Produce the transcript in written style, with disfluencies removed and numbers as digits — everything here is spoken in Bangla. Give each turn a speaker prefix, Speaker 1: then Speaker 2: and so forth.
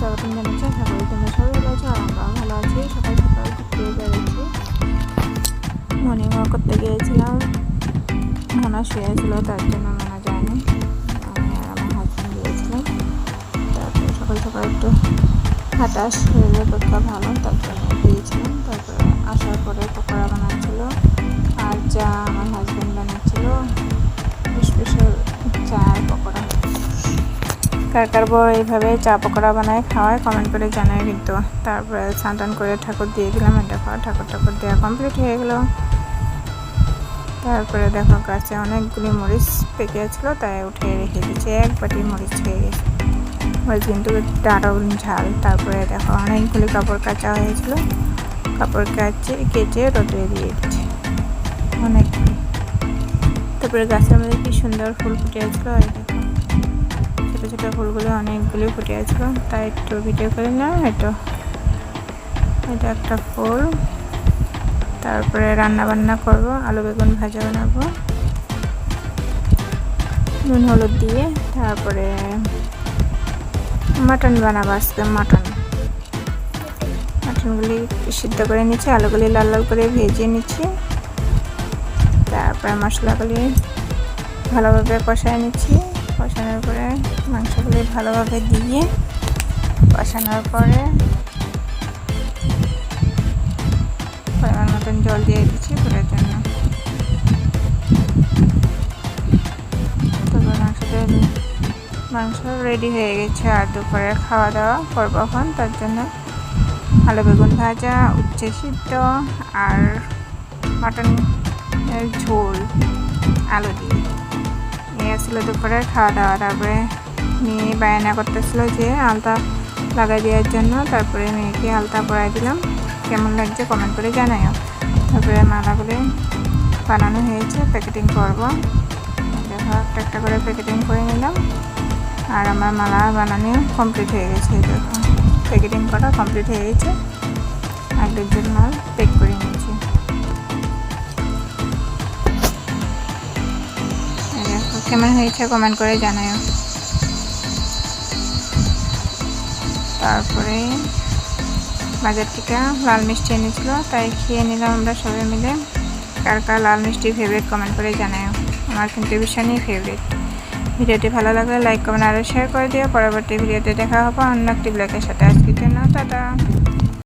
Speaker 1: স্বাগতম জানাচ্ছি। আশা করি তোমরা সবাই ভালো আছো আর আমরাও ভালো আছি। সকাল সকাল ঘুরতে বেরিয়েছি, মর্নিং ওয়াক করতে গিয়েছিলাম। মোনা শুয়েছিল, তার জন্য মোনা যায়নি, আমি আর আমার হাজব্যান্ড গিয়েছিলাম। তারপরে সকাল সকাল একটু হাঁটা শরীরের পক্ষে ভালো, তার জন্য গিয়েছিলাম। তারপরে আসার পরে পকোড়া বানাচ্ছিল আর চা আমার হাজব্যান্ড বানাচ্ছিল, স্পেশাল চা আর পকোড়া। কার কার বউ এইভাবে চা পকোড়া বানায় খাওয়ায় কমেন্ট করে জানায় কিন্তু। তারপরে স্নান করে ঠাকুর দিয়ে দিলাম। দেখো ঠাকুর দেওয়া কমপ্লিট হয়ে গেল। তারপরে দেখো গাছে অনেকগুলি মরিচ পেকে ছিল, তাই উঠে রেখে দিচ্ছি। এক বাটি মরিচ হয়ে গেছে, মরিচ কিন্তু আরও ঝাল। তারপরে দেখো অনেকগুলি কাপড় কাচা হয়েছিল, কাপড় কেচে রোদে দিয়ে দিচ্ছি অনেকগুলি। তারপরে গাছের মধ্যে কি সুন্দর ফুল ফুটিয়েছিল, এই দেখো ছোটো ছোটো ফুলগুলো অনেকগুলি ফুটিয়েছিল, তাই একটু ভিডিও করে না। এটা একটা ফুল। তারপরে রান্না বান্না করব, আলু বেগুন ভাজা বানাবো নুন হলুদ দিয়ে। তারপরে মাটন বানাবো আজকে। মাটনগুলি সিদ্ধ করে নিচ্ছি, আলুগুলি লাল লাল করে ভেজে নিচ্ছি। তারপরে মশলাগুলি ভালোভাবে কষায় নিচ্ছি। কষানোর পরে মাংসগুলি ভালোভাবে দিয়ে কষানোর পরে পরিমাণ মতন জল দিয়ে দিচ্ছি ফুলের জন্য। তারপর মাংস রেডি হয়ে গেছে আর দুপুরে খাওয়া দাওয়া করবো এখন। তার জন্য আলু বেগুন ভাজা, উচ্ছে সিদ্ধ আর মাটনের ঝোল আলু দিয়ে নিয়ে আসছিলো দুপুরের খাওয়া দাওয়া। তারপরে মেয়ে বায়না করতেছিল যে আলতা লাগাই দেওয়ার জন্য, তারপরে মেয়েকে আলতা পরাই দিলাম। কেমন লাগছে কমেন্ট করে জানাইও। তারপরে মালাগুলি বানানো হয়েছে, প্যাকেটিং করব। দেখো একটা একটা করে প্যাকেটিং করে নিলাম আর আমার মালা বানানো কমপ্লিট হয়ে গেছে। দেখো প্যাকেটিং করা কমপ্লিট হয়ে গেছে, আর দুজন মাল প্যাক করে নিয়েছি। দেখো কেমন হয়েছে কমেন্ট করে জানাইও। তারপরে বাজার থেকে লাল মিষ্টি এনেছিল, তাই খেয়ে নিলাম আমরা সবাই মিলে। কার কার লাল মিষ্টি ফেভারিট কমেন্ট করে জানাও। আমার কিন্তু ভীষণই ফেভারিট। ভিডিওটি ভালো লাগলে লাইক কমেন্ট আর শেয়ার করে দিও। পরবর্তী ভিডিওতে দেখা হবে অন্য একটি ব্লগের সাথে। আজকের জন্য টাটা।